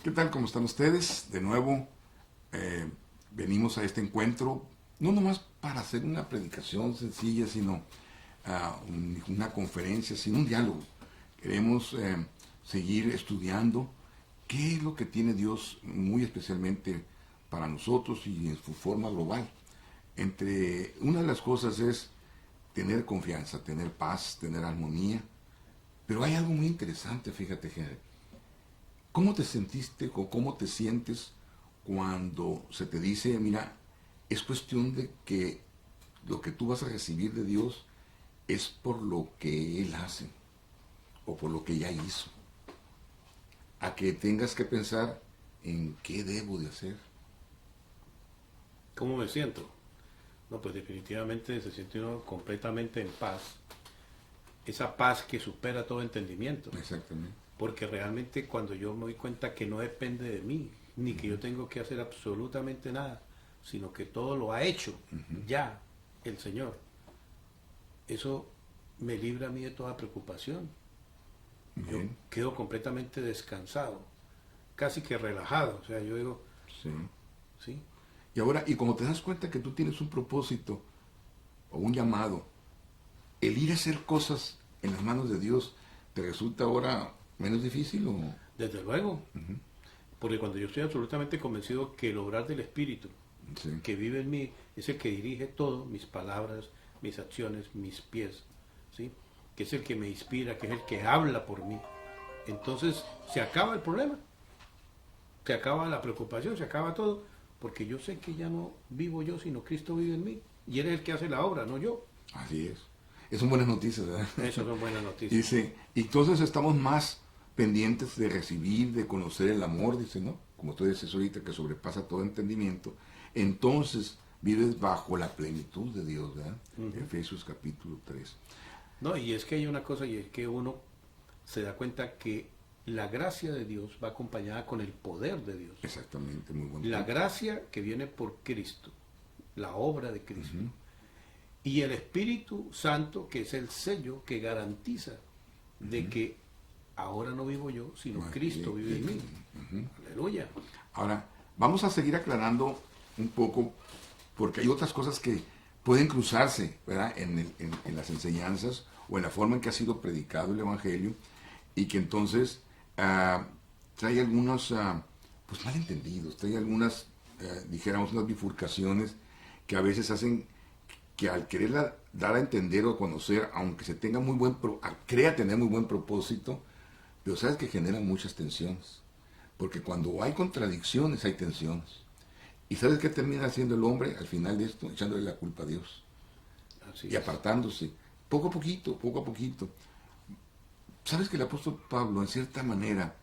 ¿Qué tal? ¿Cómo están ustedes? De nuevo, venimos a este encuentro, no nomás para hacer una predicación sencilla, sino una conferencia, sino un diálogo. Queremos seguir estudiando qué es lo que tiene Dios muy especialmente para nosotros y en su forma global. Entre una de las cosas es tener confianza, tener paz, tener armonía. Pero hay algo muy interesante, fíjate, Henry. ¿Cómo te sentiste o cómo te sientes cuando se te dice, mira, es cuestión de que lo que tú vas a recibir de Dios es por lo que Él hace o por lo que ya hizo? A que tengas que pensar en qué debo de hacer. ¿Cómo me siento? No, pues definitivamente se siente uno completamente en paz. Esa paz que supera todo entendimiento. Exactamente. Porque realmente cuando yo me doy cuenta que no depende de mí, ni que yo tengo que hacer absolutamente nada, sino que todo lo ha hecho ya el Señor, eso me libra a mí de toda preocupación. Yo Bien. quedo completamente descansado, casi que relajado. O sea, yo digo, Sí. sí, Y ahora, y cuando te das cuenta que tú tienes un propósito o un llamado, el ir a hacer cosas en las manos de Dios, ¿te resulta ahora menos difícil o...? desde luego, porque cuando yo estoy absolutamente convencido que el obrar del Espíritu Sí. que vive en mí es el que dirige todo, mis palabras, mis acciones, mis pies, ¿sí? Que es el que me inspira, que es el que habla por mí. Entonces se acaba el problema, se acaba la preocupación, se acaba todo, porque yo sé que ya no vivo yo, sino Cristo vive en mí. Y Él es el que hace la obra, no yo. Así es. Son buenas noticias, ¿verdad? Esas son buenas noticias. Dice, y entonces estamos más pendientes de recibir, de conocer el amor, dice, ¿no? Como tú dices ahorita, que sobrepasa todo entendimiento. Entonces vives bajo la plenitud de Dios, ¿verdad? Efesios capítulo 3. No, y es que hay una cosa, y es que uno se da cuenta que la gracia de Dios va acompañada con el poder de Dios. Exactamente, muy buen La punto. gracia que viene por Cristo, la obra de Cristo. Y el Espíritu Santo, que es el sello que garantiza de que ahora no vivo yo, sino Muy Cristo bien. vive en mí. Aleluya. Ahora, vamos a seguir aclarando un poco, porque hay otras cosas que pueden cruzarse, ¿verdad? En las enseñanzas o en la forma en que ha sido predicado el Evangelio, y que entonces trae algunos pues malentendidos, trae algunas, dijéramos, unas bifurcaciones que a veces hacen que al querer dar a entender o a conocer, aunque se tenga crea tener muy buen propósito, pero sabes que generan muchas tensiones. Porque cuando hay contradicciones hay tensiones. ¿Y sabes qué termina haciendo el hombre al final de esto? Echándole la culpa a Dios Así y es. apartándose, poco a poquito, poco a poquito. ¿Sabes que el apóstol Pablo, en cierta manera,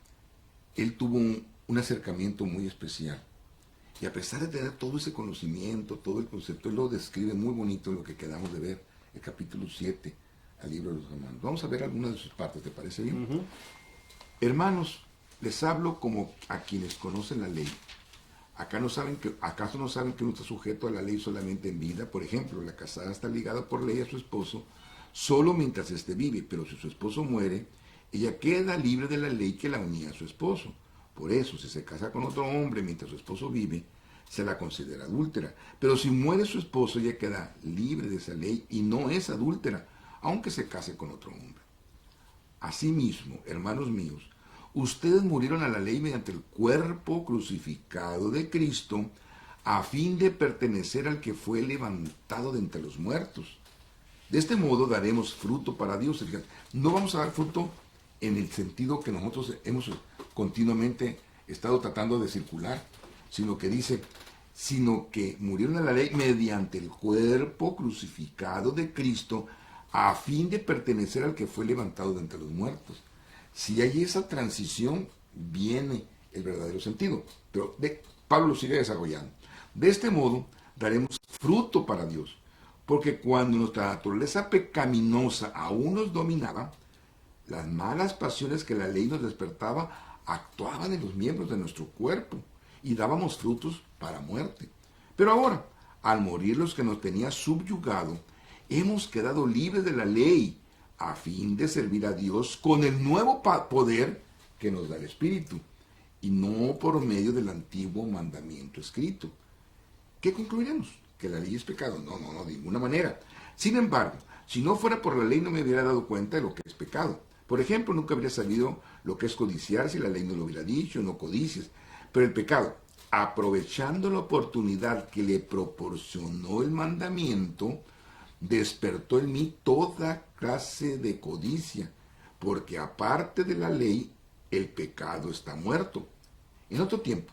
él tuvo un acercamiento muy especial? Y a pesar de tener todo ese conocimiento, todo el concepto, él lo describe muy bonito en lo que quedamos de ver, el capítulo 7 al libro de los Romanos. Vamos a ver algunas de sus partes, ¿te parece bien? Hermanos, les hablo como a quienes conocen la ley. ¿Acaso no saben que uno está sujeto a la ley solamente en vida? Por ejemplo, la casada está ligada por ley a su esposo solo mientras éste vive, pero si su esposo muere, ella queda libre de la ley que la unía a su esposo. Por eso, si se casa con otro hombre mientras su esposo vive, se la considera adúltera. Pero si muere su esposo, ella queda libre de esa ley y no es adúltera, aunque se case con otro hombre. Asimismo, hermanos míos, ustedes murieron a la ley mediante el cuerpo crucificado de Cristo, a fin de pertenecer al que fue levantado de entre los muertos. De este modo daremos fruto para Dios. Fíjate, no vamos a dar fruto en el sentido que nosotros hemos continuamente estado tratando de circular, sino que murieron a la ley mediante el cuerpo crucificado de Cristo, a fin de pertenecer al que fue levantado de entre los muertos. Si hay esa transición, viene el verdadero sentido. Pero Pablo lo sigue desarrollando. De este modo, daremos fruto para Dios. Porque cuando nuestra naturaleza pecaminosa aún nos dominaba, las malas pasiones que la ley nos despertaba actuaban en los miembros de nuestro cuerpo y dábamos frutos para muerte. Pero ahora, al morir los que nos tenía subyugado, hemos quedado libres de la ley a fin de servir a Dios con el nuevo poder que nos da el Espíritu. y no por medio del antiguo mandamiento escrito. ¿Qué concluiremos? ¿Que la ley es pecado? No, no, no, de ninguna manera. Sin embargo, si no fuera por la ley no me hubiera dado cuenta de lo que es pecado. Por ejemplo, nunca habría sabido lo que es codiciar si la ley no lo hubiera dicho, no codicies. Pero el pecado, aprovechando la oportunidad que le proporcionó el mandamiento, despertó en mí toda clase de codicia, porque aparte de la ley, el pecado está muerto. En otro tiempo,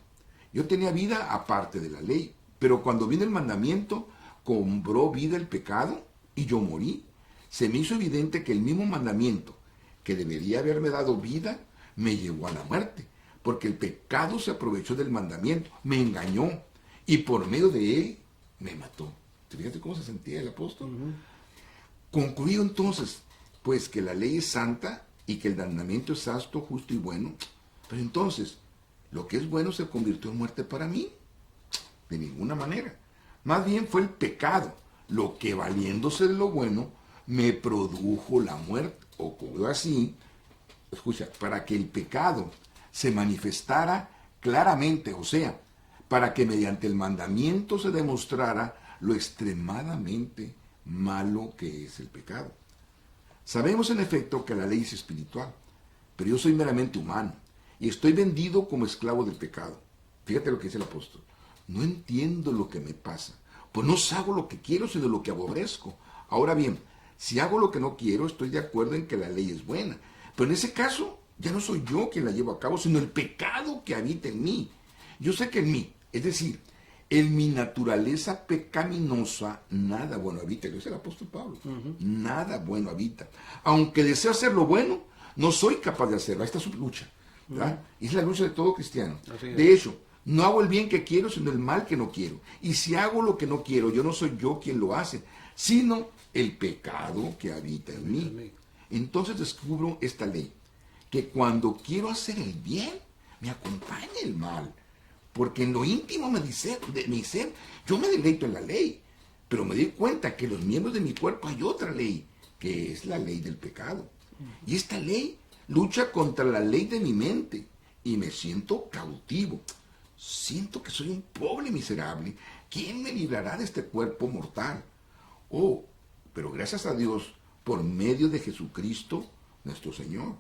yo tenía vida aparte de la ley, pero cuando vino el mandamiento, cobró vida el pecado y yo morí. Se me hizo evidente que el mismo mandamiento que debería haberme dado vida, me llevó a la muerte, porque el pecado se aprovechó del mandamiento, me engañó, y por medio de él me mató. Fíjate cómo se sentía el apóstol. Concluido entonces, pues que la ley es santa y que el mandamiento es santo, justo y bueno, pero entonces, lo que es bueno se convirtió en muerte para mí. De ninguna manera. Más bien fue el pecado, lo que valiéndose de lo bueno, me produjo la muerte. Ocurrió así, escucha, para que el pecado se manifestara claramente, o sea, para que mediante el mandamiento se demostrara lo extremadamente malo que es el pecado. Sabemos en efecto que la ley es espiritual, pero yo soy meramente humano y estoy vendido como esclavo del pecado. Fíjate lo que dice el apóstol. No entiendo lo que me pasa, pues no hago lo que quiero, sino lo que aborrezco. Ahora bien, si hago lo que no quiero, estoy de acuerdo en que la ley es buena. Pero en ese caso, ya no soy yo quien la llevo a cabo, sino el pecado que habita en mí. Yo sé que en mí, es decir, en mi naturaleza pecaminosa, nada bueno habita. Lo dice el apóstol Pablo. Nada bueno habita. Aunque deseo hacer lo bueno, no soy capaz de hacerlo. Ahí está su lucha. ¿Verdad? Es la lucha de todo cristiano. De hecho, no hago el bien que quiero, sino el mal que no quiero. Y si hago lo que no quiero, yo no soy yo quien lo hace, sino el pecado que habita en mí. Entonces descubro esta ley, que cuando quiero hacer el bien, me acompaña el mal. Porque en lo íntimo de mi ser, yo me deleito en la ley. Pero me di cuenta que en los miembros de mi cuerpo hay otra ley, que es la ley del pecado. Y esta ley lucha contra la ley de mi mente y me siento cautivo. Siento que soy un pobre miserable. ¿Quién me librará de este cuerpo mortal? Oh, pero gracias a Dios, por medio de Jesucristo, nuestro Señor.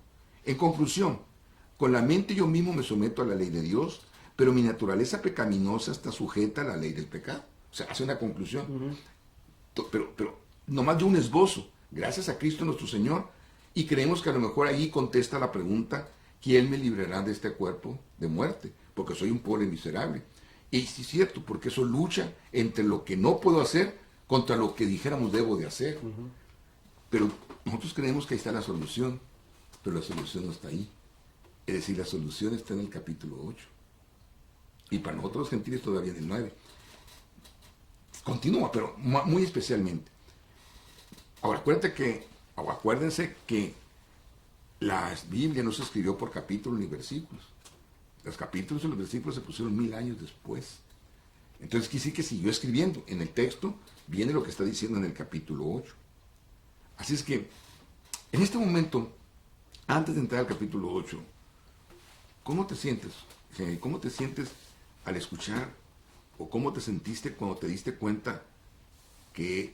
En conclusión, con la mente yo mismo me someto a la ley de Dios, pero mi naturaleza pecaminosa está sujeta a la ley del pecado. O sea, hace una conclusión. Pero nomás de un esbozo, gracias a Cristo nuestro Señor, y creemos que a lo mejor ahí contesta la pregunta, ¿quién me librará de este cuerpo de muerte? Porque soy un pobre miserable. Y sí es cierto, porque eso lucha entre lo que no puedo hacer contra lo que dijéramos debo de hacer. Pero nosotros creemos que ahí está la solución, pero la solución no está ahí. Es decir, la solución está en el capítulo 8. Y para nosotros los gentiles todavía en el 9. Continúa, pero muy especialmente. Ahora, acuérdense que la Biblia no se escribió por capítulos ni versículos. Los capítulos y los versículos se pusieron 1000 años después. Entonces, quiere decir que siguió escribiendo. En el texto viene lo que está diciendo en el capítulo 8. Así es que, en este momento, antes de entrar al capítulo 8, ¿cómo te sientes? ¿Cómo te sientes al escuchar? ¿O cómo te sentiste cuando te diste cuenta que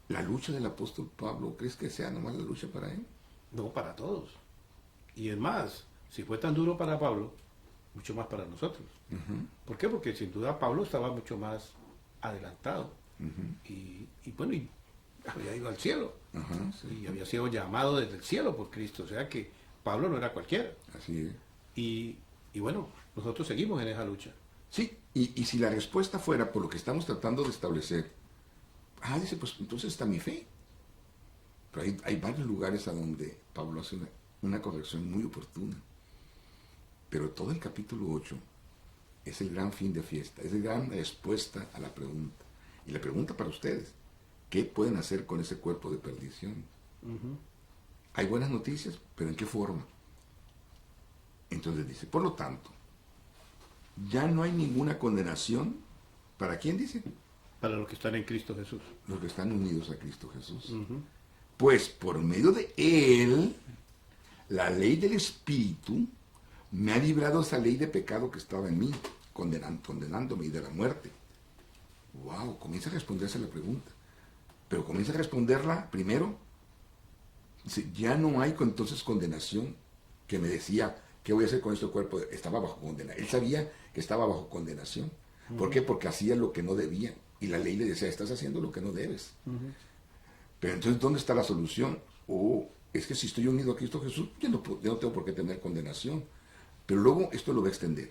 la lucha del apóstol Pablo, crees que sea nomás la lucha para él? No, para todos. Y es más, si fue tan duro para Pablo, mucho más para nosotros. ¿Por qué? Porque sin duda Pablo estaba mucho más adelantado. Y bueno, y había ido al cielo. Y había sido llamado desde el cielo por Cristo. O sea que Pablo no era cualquiera. Así es. Y bueno, nosotros seguimos en esa lucha. Sí, y si la respuesta fuera por lo que estamos tratando de establecer, dice, pues entonces está mi fe. Pero hay varios lugares a donde Pablo hace una corrección muy oportuna. Pero todo el capítulo 8 es el gran fin de fiesta, es la gran respuesta a la pregunta. Y la pregunta para ustedes, ¿qué pueden hacer con ese cuerpo de perdición? Hay buenas noticias, pero ¿en qué forma? Entonces dice, por lo tanto, ya no hay ninguna condenación. ¿Para quién dice? Para los que están en Cristo Jesús. Los que están unidos a Cristo Jesús. Pues por medio de Él, la ley del Espíritu me ha librado esa ley de pecado que estaba en mí, condenándome y de la muerte. Wow, comienza a responderse la pregunta. Pero comienza a responderla primero. Dice, ya no hay entonces condenación, que me decía, ¿qué voy a hacer con este cuerpo? Estaba bajo condenación. Él sabía que estaba bajo condenación. ¿Por qué? Porque hacía lo que no debía. Y la ley le decía, estás haciendo lo que no debes. Pero entonces, ¿dónde está la solución? Es que si estoy unido a Cristo Jesús, yo no tengo por qué tener condenación. Pero luego esto lo va a extender.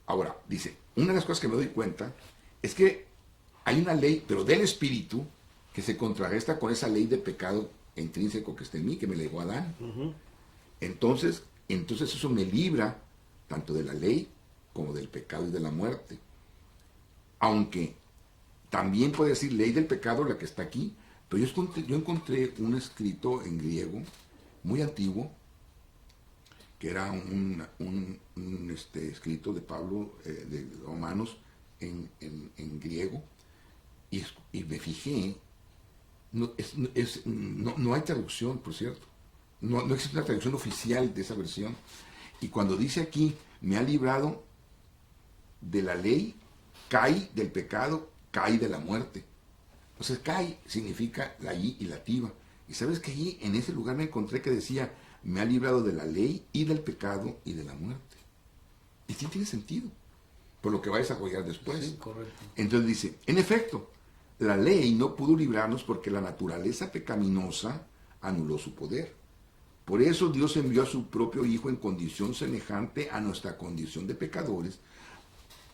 Ahora, dice, una de las cosas que me doy cuenta es que hay una ley, pero del Espíritu, que se contrarresta con esa ley de pecado intrínseco que está en mí, que me legó a Adán. Entonces eso me libra tanto de la ley como del pecado y de la muerte. Aunque también puede decir ley del pecado la que está aquí, pero yo encontré un escrito en griego muy antiguo, que era un escrito de Pablo, de Romanos, en griego, y me fijé, no hay traducción, por cierto, no existe una traducción oficial de esa versión, y cuando dice aquí, me ha librado de la ley, cae del pecado, cae de la muerte. O sea, cae significa la I y la tiva. Y sabes que allí, en ese lugar me encontré que decía, me ha librado de la ley y del pecado y de la muerte. Y sí tiene sentido, por lo que va a desarrollar después. Sí, correcto. Entonces dice, en efecto, la ley no pudo librarnos porque la naturaleza pecaminosa anuló su poder. Por eso Dios envió a su propio Hijo en condición semejante a nuestra condición de pecadores,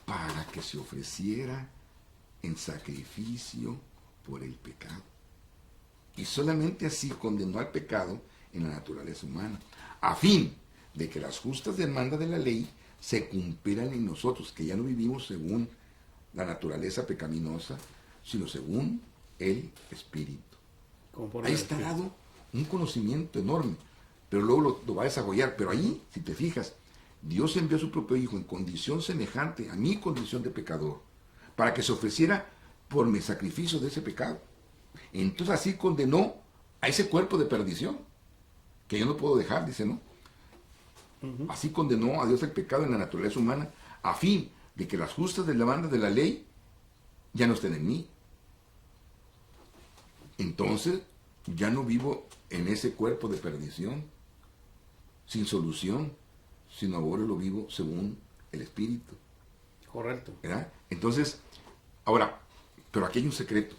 para que se ofreciera en sacrificio por el pecado. Y solamente así condenó al pecado en la naturaleza humana, a fin de que las justas demandas de la ley se cumplieran en nosotros, que ya no vivimos según la naturaleza pecaminosa, sino según el Espíritu. Ahí está dado un conocimiento enorme, pero luego lo va a desarrollar. Pero ahí, si te fijas, Dios envió a su propio Hijo en condición semejante a mi condición de pecador, para que se ofreciera por mi sacrificio de ese pecado. Entonces así condenó a ese cuerpo de perdición, que yo no puedo dejar, dice, ¿no? Así condenó a Dios el pecado en la naturaleza humana, a fin de que las justas demandas de la ley ya no estén en mí. Entonces ya no vivo en ese cuerpo de perdición, sin solución, sino ahora lo vivo según el Espíritu. Correcto. ¿Verdad? Entonces, ahora, pero aquí hay un secreto.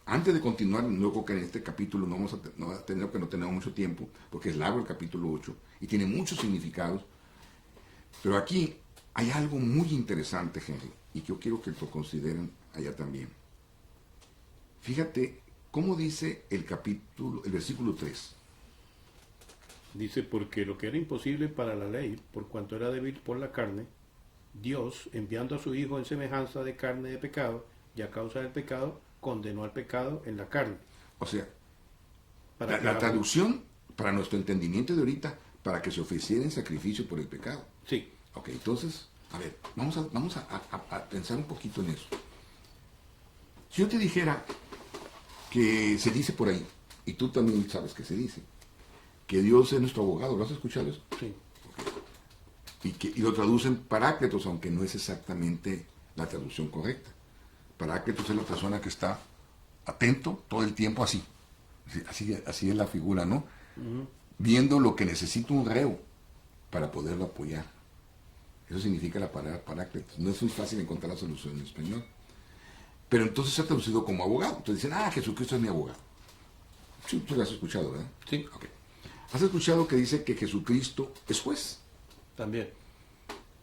Antes de continuar, luego que en este capítulo no vamos a tener, que no tenemos mucho tiempo, porque es largo el capítulo 8 y tiene muchos significados, pero aquí hay algo muy interesante, Henry, y que yo quiero que lo consideren allá también. Fíjate cómo dice el versículo 3. Dice, porque lo que era imposible para la ley, por cuanto era débil por la carne, Dios, enviando a su Hijo en semejanza de carne de pecado, y a causa del pecado, condenó al pecado en la carne. O sea, Para la traducción, para nuestro entendimiento de ahorita, para que se ofreciera en sacrificio por el pecado. Sí. Ok, entonces, a ver, vamos a pensar un poquito en eso. Si yo te dijera que se dice por ahí, y tú también sabes que se dice, que Dios es nuestro abogado, ¿lo has escuchado eso? Sí. Okay. Y lo traducen parácletos, aunque no es exactamente la traducción correcta. Parácletos es la persona que está atento todo el tiempo así. Así es la figura, ¿no? Viendo lo que necesita un reo para poderlo apoyar. Eso significa la palabra parácletos. No es muy fácil encontrar la solución en español. Pero entonces se ha traducido como abogado. Entonces dicen, Jesucristo es mi abogado. Sí, tú lo has escuchado, ¿verdad? Sí. Okay. ¿Has escuchado que dice que Jesucristo es juez? También.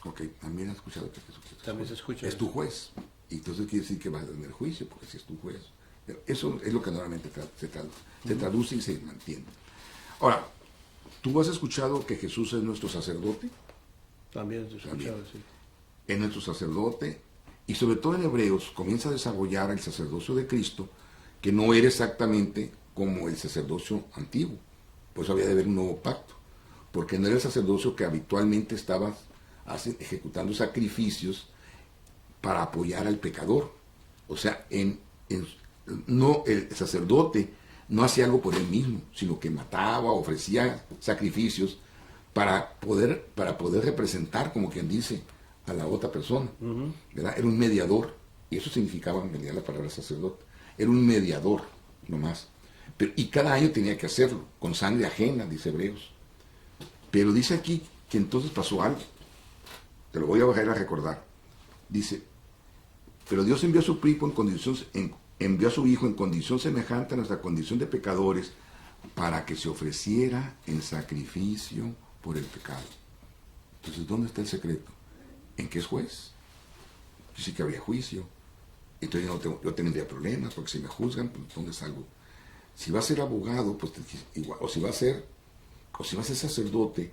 Ok, también has escuchado que Jesucristo también se escucha es tu juez. Y entonces quiere decir que vas a tener juicio, porque si es tu juez. Eso es lo que normalmente se traduce y se mantiene. Ahora, ¿tú has escuchado que Jesús es nuestro sacerdote? También se escucha, sí. Es nuestro sacerdote, y sobre todo en Hebreos comienza a desarrollar el sacerdocio de Cristo, que no era exactamente como el sacerdocio antiguo. Por eso había de haber un nuevo pacto, porque no era el sacerdocio que habitualmente estaba ejecutando sacrificios para apoyar al pecador. O sea, no, el sacerdote no hacía algo por él mismo, sino que mataba, ofrecía sacrificios para poder poder representar, como quien dice, a la otra persona, Ujú. ¿verdad? Era un mediador, y eso significaba en realidad la palabra sacerdote. Era un mediador, nomás. Y cada año tenía que hacerlo, con sangre ajena, dice Hebreos. Pero dice aquí que entonces pasó algo. Te lo voy a bajar a recordar. Dice, pero Dios envió a su hijo envió a su hijo en condición semejante a nuestra condición de pecadores para que se ofreciera en sacrificio por el pecado. Entonces, ¿dónde está el secreto? ¿En qué es juez? Yo sí que habría juicio. Entonces yo tendría problemas, porque si me juzgan, pues ¿dónde salgo? Si va a ser abogado, pues igual, o si va a ser sacerdote,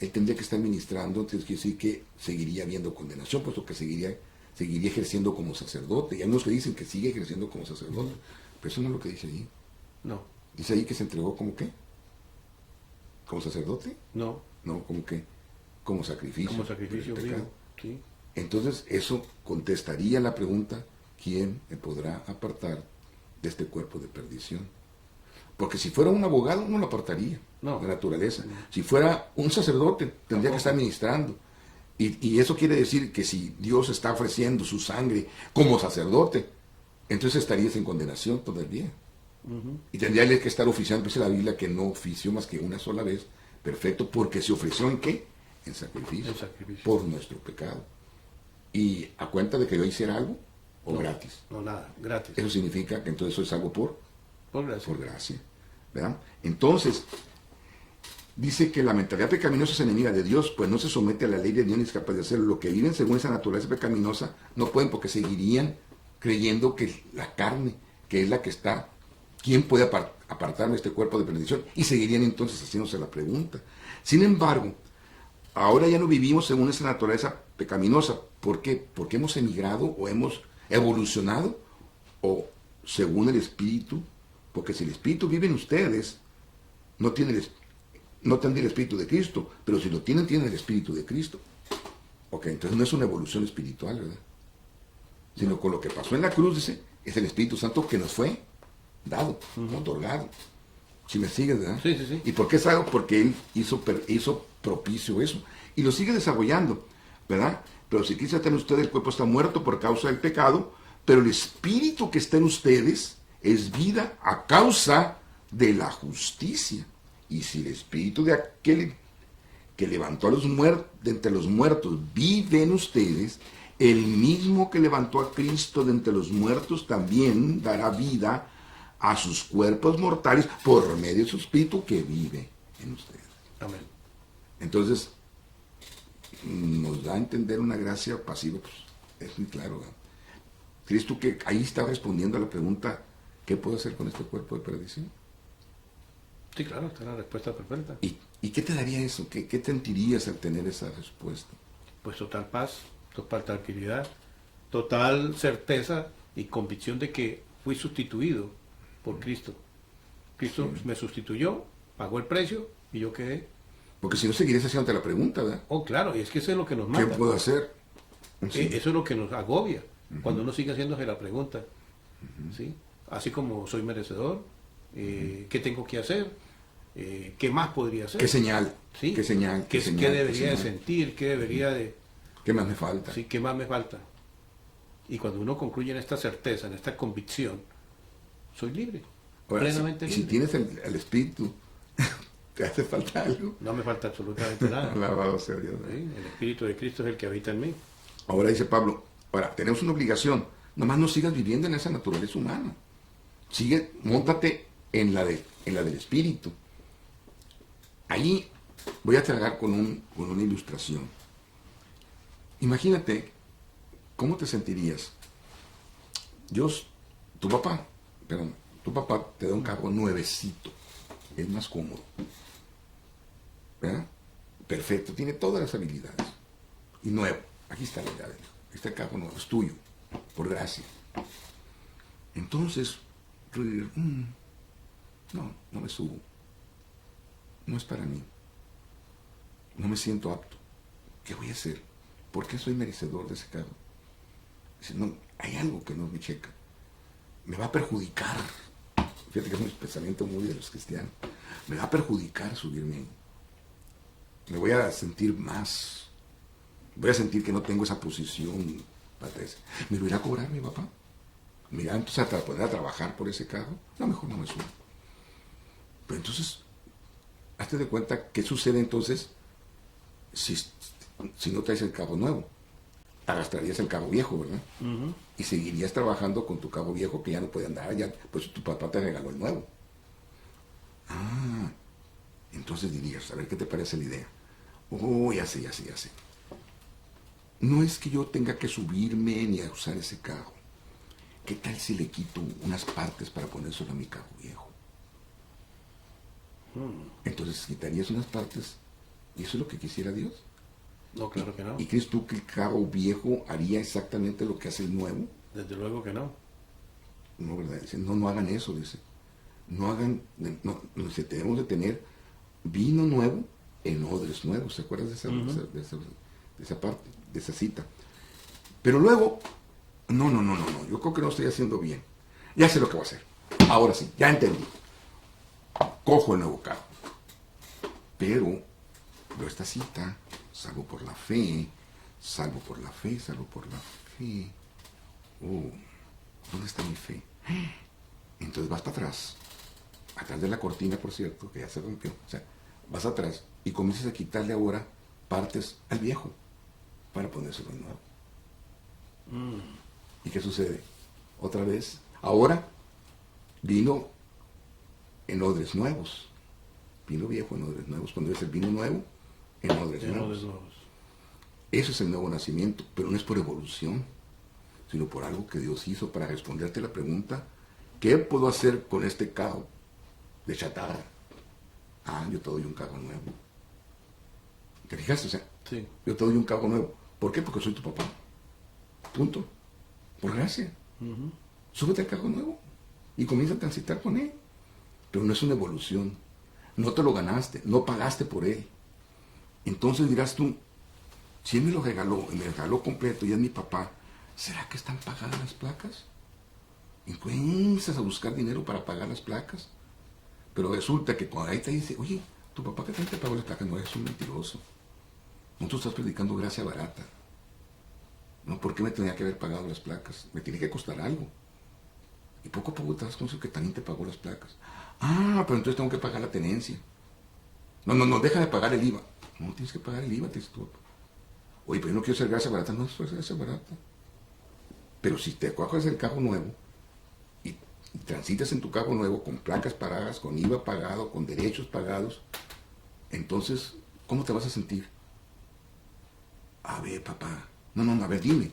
él tendría que estar ministrando, entonces quiere decir que seguiría habiendo condenación, puesto que seguiría ejerciendo como sacerdote. Y hay unos que dicen que sigue ejerciendo como sacerdote, pero eso no es lo que dice ahí. No, Dice ahí que se entregó como qué, como sacerdote, no, no, como qué, como sacrificio. como sacrificio por el pecado. vivo. Sí. Entonces eso contestaría la pregunta, ¿quién me podrá apartar de este cuerpo de perdición? Porque si fuera un abogado no lo apartaría, No. de naturaleza. No. Si fuera un sacerdote tendría Tampoco. que estar ministrando. Y eso quiere decir que si Dios está ofreciendo su sangre como sacerdote, entonces estarías en condenación todavía. Ujú. Y tendría que estar oficiando, dice la Biblia, que no ofició más que una sola vez, perfecto, porque se ofreció ¿en qué? En sacrificio, En sacrificio. por nuestro pecado. Y a cuenta de que yo hiciera algo, o No, gratis. No, nada, gratis. Eso significa que entonces eso es algo por Por gracia. gracia. ¿Verdad? Entonces, dice que la mentalidad pecaminosa es enemiga de Dios, pues no se somete a la ley de Dios ni es capaz de hacerlo. Lo que viven según esa naturaleza pecaminosa no pueden, porque seguirían creyendo que la carne, que es la que está, ¿quién puede apartarme de este cuerpo de perdición? Y seguirían entonces haciéndose la pregunta. Sin embargo, ahora ya no vivimos según esa naturaleza pecaminosa. ¿Por qué? Porque hemos emigrado o hemos evolucionado, o según el Espíritu. Porque si el Espíritu vive en ustedes, no tendría el Espíritu de Cristo, pero si lo tienen, tienen el Espíritu de Cristo. Ok, entonces no es una evolución espiritual, ¿verdad? Sino con lo que pasó en la cruz, dice, es el Espíritu Santo que nos fue dado, otorgado. Si me sigues, ¿verdad? Sí, sí, sí. ¿Y por qué es algo? Porque Él hizo propicio eso. Y lo sigue desarrollando, ¿verdad? Pero si Cristo está en ustedes, el cuerpo está muerto por causa del pecado, pero el Espíritu que está en ustedes es vida a causa de la justicia. Y si el Espíritu de aquel que levantó a los muertos, de entre los muertos vive en ustedes, el mismo que levantó a Cristo de entre los muertos también dará vida a sus cuerpos mortales por medio de su Espíritu que vive en ustedes. Amén. Entonces, nos da a entender una gracia pasiva, pues es muy claro, ¿verdad? ¿Crees tú que ahí está respondiendo a la pregunta, ¿qué puedo hacer con este cuerpo de perdición? Sí, claro, está la respuesta perfecta. ¿Y qué te daría eso? ¿Qué te sentirías al tener esa respuesta? Pues total paz, total tranquilidad, total certeza y convicción de que fui sustituido por Cristo. Cristo me sustituyó, pagó el precio y yo quedé. Porque si no seguirías haciéndote la pregunta, ¿verdad? Oh, claro, y es que eso es lo que nos ¿Qué mata. puedo hacer? Sí. Eso es lo que nos agobia, cuando uno sigue haciéndose la pregunta. ¿Sí? Así como soy merecedor, ¿qué tengo que hacer? ¿Qué más podría hacer? ¿Qué señal? ¿Sí? ¿Qué señal? ¿Qué señal? debería de señal? sentir? ¿Qué debería de...? ¿Qué más me falta? ¿Sí? ¿Qué más me falta? Y cuando uno concluye en esta certeza, en esta convicción, soy libre, Ahora, plenamente si libre. tienes el Espíritu, ¿te hace falta algo? No me falta absolutamente nada. Alabado sea Dios. ¿Sí? El Espíritu de Cristo es el que habita en mí. Ahora dice Pablo, ahora tenemos una obligación, nomás no sigas viviendo en esa naturaleza humana. Sigue, móntate en la del Espíritu. Ahí voy a tragar con una ilustración. Imagínate, ¿cómo te sentirías? Tu papá te da un carro nuevecito, es más cómodo, ¿verdad? Perfecto, tiene todas las habilidades, y nuevo, aquí está la llave, este carro nuevo, es tuyo, por gracia. Entonces, tú dirías, no me subo, no es para mí, no me siento apto, ¿qué voy a hacer? ¿Por qué soy merecedor de ese carro? Dice, no, hay algo que no me checa, me va a perjudicar. Fíjate que es un pensamiento muy de los cristianos, me va a perjudicar subirme ahí. me voy a sentir más, voy a sentir que no tengo esa posición. ¿Me lo irá a cobrar mi papá? Mira, entonces hasta poder a trabajar por ese carro, no, mejor no me subo. Pero entonces, hazte de cuenta qué sucede entonces si no traes el carro nuevo. Arrastrarías el carro viejo, ¿verdad? Ujú. Y seguirías trabajando con tu carro viejo que ya no puede andar, ya, pues tu papá te regaló el nuevo. Ah, entonces dirías, a ver qué te parece la idea. Oh, ya sé. No es que yo tenga que subirme ni a usar ese carro. ¿Qué tal si le quito unas partes para ponérselo a mi carro viejo? Entonces quitarías unas partes y eso es lo que quisiera Dios. No, claro que no. ¿Y crees tú que el carro viejo haría exactamente lo que hace el nuevo? Desde luego que no. No, ¿verdad? Dice, no hagan eso, dice. No hagan, no, dice, tenemos de tener vino nuevo en odres nuevos. ¿Se acuerdas de esa parte, de esa cita? Pero luego, no, yo creo que no estoy haciendo bien. Ya sé lo que voy a hacer. Ahora sí, ya entendí. Cojo el nuevo carro. Pero veo esta cita, salvo por la fe. Oh, ¿dónde está mi fe? Entonces vas para atrás de la cortina, por cierto, que ya se rompió. O sea, vas atrás y comienzas a quitarle ahora partes al viejo para ponérselo de nuevo. ¿Y qué sucede? Otra vez, ahora vino en odres nuevos. Vino viejo en odres nuevos. Cuando es el vino nuevo, en odres nuevos. Eso es el nuevo nacimiento, pero no es por evolución, sino por algo que Dios hizo para responderte la pregunta, ¿qué puedo hacer con este carro de chatarra? Ah, yo te doy un carro nuevo. ¿Te fijaste? O sea, sí. Yo te doy un carro nuevo. ¿Por qué? Porque soy tu papá. Punto. Por gracia. Súbete al carro nuevo y comienza a transitar con él. Pero no es una evolución. No te lo ganaste, no pagaste por él. Entonces dirás tú, si él me lo regaló, y me lo regaló completo y es mi papá, ¿será que están pagadas las placas? Y comienzas a buscar dinero para pagar las placas. Pero resulta que cuando ahí te dice, oye, tu papá que también te pagó las placas, no, es un mentiroso. No, tú estás predicando gracia barata. No, ¿por qué me tenía que haber pagado las placas? Me tiene que costar algo. Y poco a poco te das cuenta que también te pagó las placas. Ah, pero entonces tengo que pagar la tenencia. No, deja de pagar el IVA. No, tienes que pagar el IVA, te dice tu papá. Oye, pero yo no quiero ser gracia barata. No, eso es gracia barata. Pero si te coges el carro nuevo y transitas en tu carro nuevo con placas pagadas, con IVA pagado, con derechos pagados, entonces, ¿cómo te vas a sentir? A ver, papá. No, a ver, dime.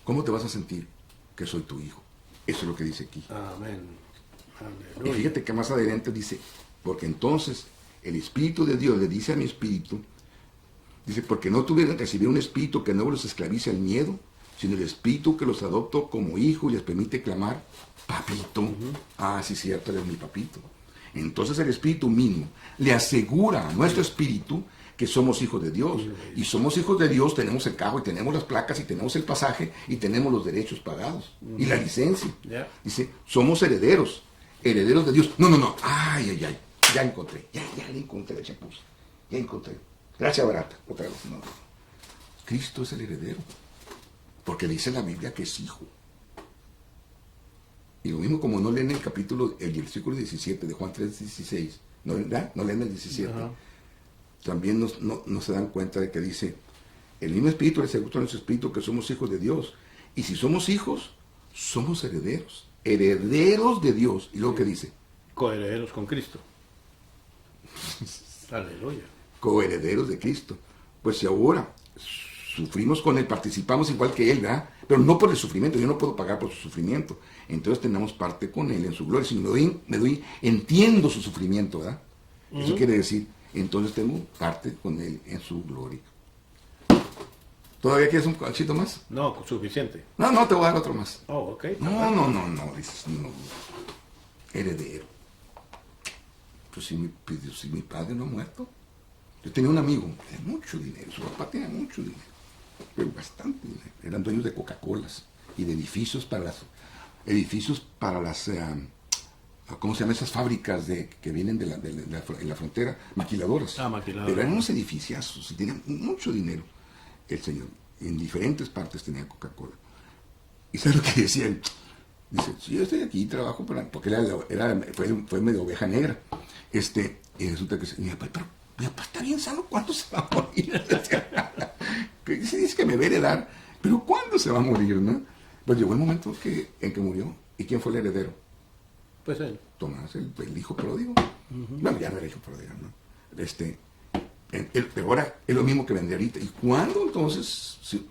¿Cómo te vas a sentir que soy tu hijo? Eso es lo que dice aquí. Amén. Y fíjate que más adelante dice, porque entonces el Espíritu de Dios le dice a mi espíritu, dice, porque no tuvieron que recibir un espíritu que no los esclavice al miedo, sino el espíritu que los adoptó como hijo y les permite clamar, papito. Ah, sí, cierto, eres mi papito. Entonces el espíritu mismo le asegura a nuestro espíritu que somos hijos de Dios. Y somos hijos de Dios, tenemos el carro y tenemos las placas y tenemos el pasaje y tenemos los derechos pagados y la licencia. Dice, somos herederos de Dios. No. Ay, ya encontré, ya le encontré la chapuza. Ya encontré. Gracias barata, otra vez. No. Cristo es el heredero. Porque dice la Biblia que es hijo. Y lo mismo como no leen el capítulo, el versículo 17 de Juan 3:16. No leen el 17. También no se dan cuenta de que dice, el mismo espíritu le asegura a nuestro espíritu que somos hijos de Dios. Y si somos hijos, somos herederos. Herederos de Dios. ¿Y luego qué dice? Coherederos con Cristo. Aleluya. Coherederos de Cristo. Pues si ahora sufrimos con Él, participamos igual que Él, ¿verdad? Pero no por el sufrimiento, yo no puedo pagar por su sufrimiento. Entonces tenemos parte con Él en su gloria. Si entiendo su sufrimiento, ¿verdad? Eso quiere decir, entonces tengo parte con Él en su gloria. ¿Todavía quieres un cachito más? No, suficiente. No, te voy a dar otro más. Oh, ok. No, dices, no. Heredero. Pues si mi padre no ha muerto. Yo tenía un amigo de mucho dinero, su papá tenía mucho dinero, pero bastante dinero. Eran dueños de Coca-Colas y de edificios para las ¿cómo se llaman esas fábricas que vienen en la frontera? Maquiladoras. Maquiladoras. Pero eran unos edificiazos y tenían mucho dinero el señor. En diferentes partes tenía Coca-Cola. ¿Y sabes lo que decían? Dice, sí, yo estoy aquí, trabajo porque fue medio oveja negra. Y resulta que mi papá está bien sano, ¿cuándo se va a morir? Dice que me va a heredar, pero ¿cuándo se va a morir, no? Pues llegó el momento en que murió. ¿Y quién fue el heredero? Pues él. Tomás, el hijo pródigo. Bueno, ya no era hijo pródigo, ¿no? Pero ahora es lo mismo que vende ahorita. ¿Y cuándo entonces? Sí,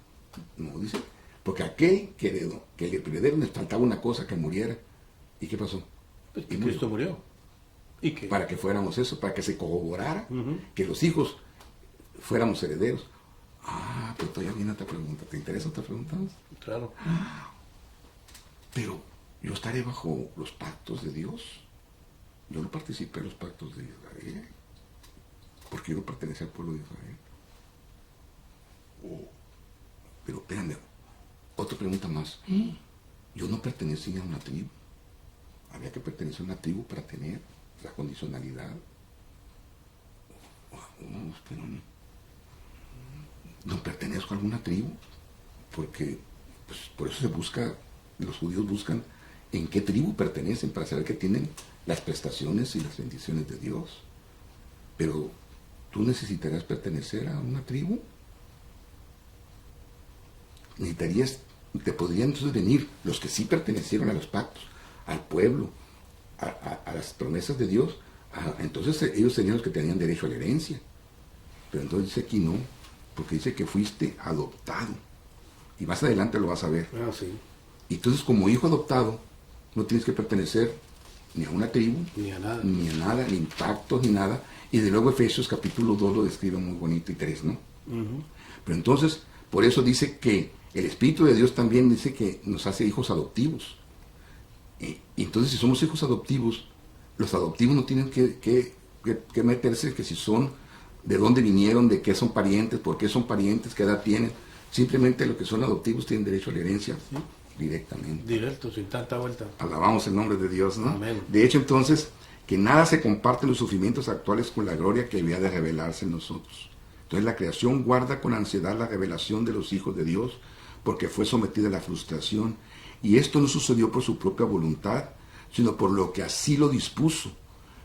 no, dice, porque aquel que el heredero le faltaba una cosa, que muriera. ¿Y qué pasó? Pues que Cristo murió. ¿Y qué? Para que fuéramos eso, para que se corroborara que los hijos fuéramos herederos. Pero todavía viene otra pregunta. ¿Te interesa otra pregunta? Claro. Pero yo estaré bajo los pactos de Dios. Yo no participé en los pactos de Israel, porque yo no pertenecía al pueblo de Israel. Pero espérame, otra pregunta más. Yo no pertenecía a una tribu. Había que pertenecer a una tribu para tener la condicionalidad. Pero no pertenezco a alguna tribu, porque pues, por eso los judíos buscan en qué tribu pertenecen para saber que tienen las prestaciones y las bendiciones de Dios. Pero tú necesitarás pertenecer a una tribu. Te podrían entonces venir los que sí pertenecieron a los pactos, al pueblo, a las promesas de Dios. Entonces ellos serían los que tenían derecho a la herencia. Pero entonces dice aquí no, porque dice que fuiste adoptado. Y más adelante lo vas a ver. Sí. Y entonces como hijo adoptado, no tienes que pertenecer ni a una tribu, ni a nada, ni pactos, ni nada. Y de luego Efesios capítulo 2 lo describe muy bonito, y 3, ¿no? Pero entonces, por eso dice que el Espíritu de Dios también dice que nos hace hijos adoptivos. Y entonces, si somos hijos adoptivos, los adoptivos no tienen que meterse que si son, de dónde vinieron, de qué son parientes, por qué son parientes, qué edad tienen. Simplemente los que son adoptivos tienen derecho a la herencia directamente. Directo, sin tanta vuelta. Alabamos el nombre de Dios, ¿no? Amén. De hecho, entonces, que nada se comparte en los sufrimientos actuales con la gloria que había de revelarse en nosotros. Entonces la creación guarda con ansiedad la revelación de los hijos de Dios, porque fue sometida a la frustración. Y esto no sucedió por su propia voluntad, sino por lo que así lo dispuso.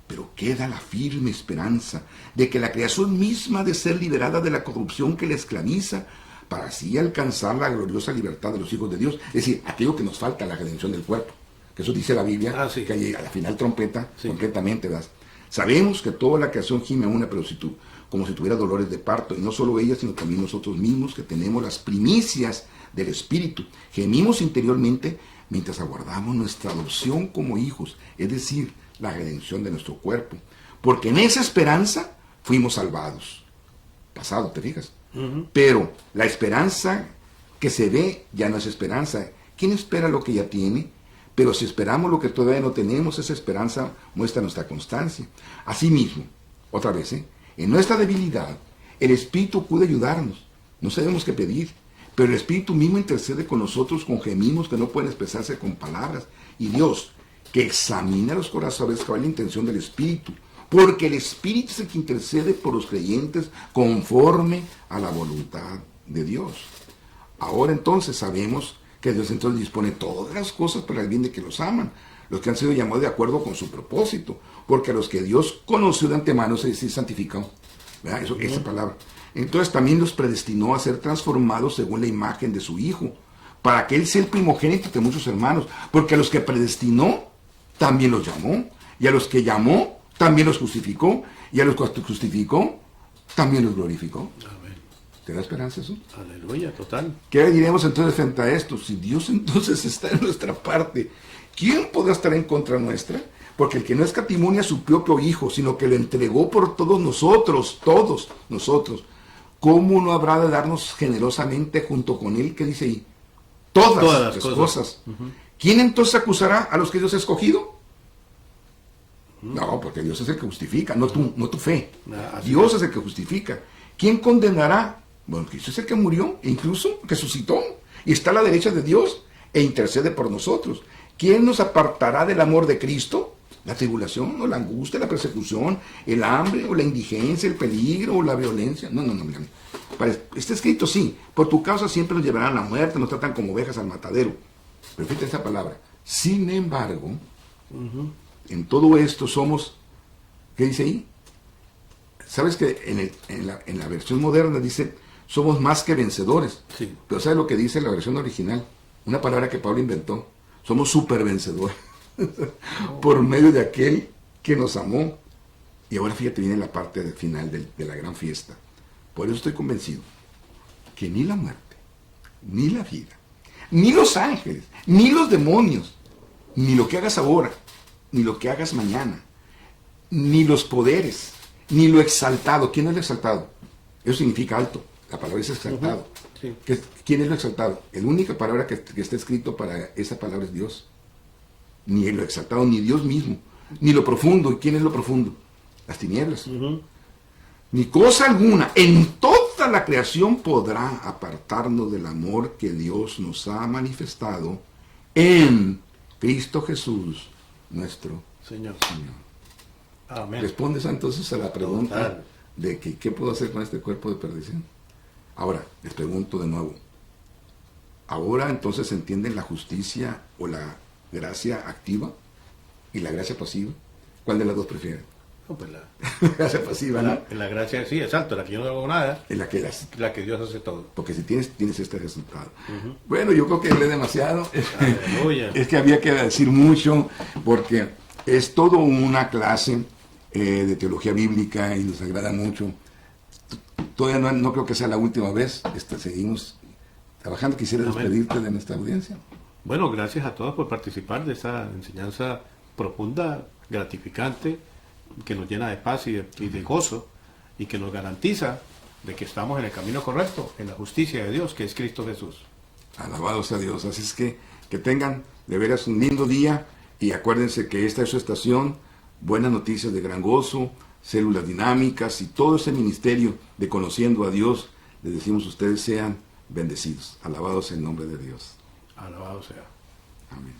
Pero queda la firme esperanza de que la creación misma ha de ser liberada de la corrupción que la esclaviza, para así alcanzar la gloriosa libertad de los hijos de Dios. Es decir, aquello que nos falta, la redención del cuerpo. Que eso dice la Biblia, sí. Que a la final trompeta, completamente. ¿Verdad? Sabemos que toda la creación gime a una, pero como si tuviera dolores de parto. Y no solo ella, sino también nosotros mismos, que tenemos las primicias del Espíritu. Gemimos interiormente mientras aguardamos nuestra adopción como hijos, es decir, la redención de nuestro cuerpo. Porque en esa esperanza fuimos salvados. Pasado, ¿te fijas? Pero la esperanza que se ve ya no es esperanza. ¿Quién espera lo que ya tiene? Pero si esperamos lo que todavía no tenemos, esa esperanza muestra nuestra constancia. Asimismo, otra vez, en nuestra debilidad, el Espíritu puede ayudarnos. No sabemos qué pedir, pero el Espíritu mismo intercede con nosotros con gemidos que no pueden expresarse con palabras. Y Dios, que examina los corazones, sabe la intención del Espíritu, porque el Espíritu es el que intercede por los creyentes conforme a la voluntad de Dios. Ahora entonces sabemos que Dios entonces dispone todas las cosas para el bien de que los aman, los que han sido llamados de acuerdo con su propósito, porque a los que Dios conoció de antemano se santificó. ¿Verdad? Esa palabra. Entonces también los predestinó a ser transformados según la imagen de su Hijo, para que Él sea el primogénito de muchos hermanos, porque a los que predestinó también los llamó, y a los que llamó también los justificó, y a los que justificó también los glorificó. Amén. ¿Te da esperanza eso? Aleluya, total. ¿Qué diremos entonces frente a esto? Si Dios entonces está en nuestra parte, ¿quién podrá estar en contra nuestra? Porque el que no escatimó a su propio Hijo, sino que lo entregó por todos nosotros, ¿cómo no habrá de darnos generosamente junto con Él? ¿Qué dice ahí? Todas las cosas. ¿Quién entonces acusará a los que Dios ha escogido? No, porque Dios es el que justifica, no tu fe. Dios es el que justifica. ¿Quién condenará? Bueno, Cristo es el que murió e incluso resucitó y está a la derecha de Dios e intercede por nosotros. ¿Quién nos apartará del amor de Cristo? la tribulación, o la angustia, la persecución, el hambre, o la indigencia, el peligro, o la violencia. No, mira. Está escrito, sí, por tu causa siempre nos llevarán a la muerte, nos tratan como ovejas al matadero. Pero fíjate esta palabra. Sin embargo, en todo esto somos, ¿qué dice ahí? ¿Sabes que en la versión moderna dice, somos más que vencedores? Sí. Pero ¿sabes lo que dice la versión original? Una palabra que Pablo inventó. Somos super vencedores. Por medio de aquel que nos amó. Y ahora fíjate, viene la parte final de la gran fiesta. Por eso estoy convencido que ni la muerte, ni la vida, ni los ángeles, ni los demonios, ni lo que hagas ahora, ni lo que hagas mañana, ni los poderes, ni lo exaltado. ¿Quién es lo exaltado? Eso significa alto. La palabra es exaltado. Sí. ¿Quién es lo exaltado? La única palabra que está escrito para esa palabra es Dios. Ni lo exaltado, ni Dios mismo, ni lo profundo. ¿Y quién es lo profundo? Las tinieblas. Ni cosa alguna en toda la creación podrá apartarnos del amor que Dios nos ha manifestado en Cristo Jesús, nuestro Señor. Señor. Amén. Respondes entonces a la pregunta Total. de que ¿qué puedo hacer con este cuerpo de perdición? Ahora, les pregunto de nuevo. Ahora entonces entienden la justicia o la gracia activa y la gracia pasiva. ¿Cuál de las dos prefieren? No, pues La gracia pasiva, ¿no? la gracia, sí, exacto, la que yo no hago nada, En la que las... la que Dios hace todo. Porque si tienes este resultado. Bueno, yo creo que hablé demasiado. Aleluya. Es que había que decir mucho porque es todo una clase de teología bíblica y nos agrada mucho. Todavía no creo que sea la última vez. Seguimos trabajando. Quisiera Amén. despedirte de nuestra audiencia. Bueno, gracias a todos por participar de esta enseñanza profunda, gratificante, que nos llena de paz y de gozo, y que nos garantiza de que estamos en el camino correcto, en la justicia de Dios, que es Cristo Jesús. Alabado sea Dios. Así es que tengan de veras un lindo día y acuérdense que esta es su estación. Buenas noticias de gran gozo, células dinámicas y todo ese ministerio de conociendo a Dios. Les decimos ustedes sean bendecidos. Alabados en nombre de Dios. Alabado sea. Amén.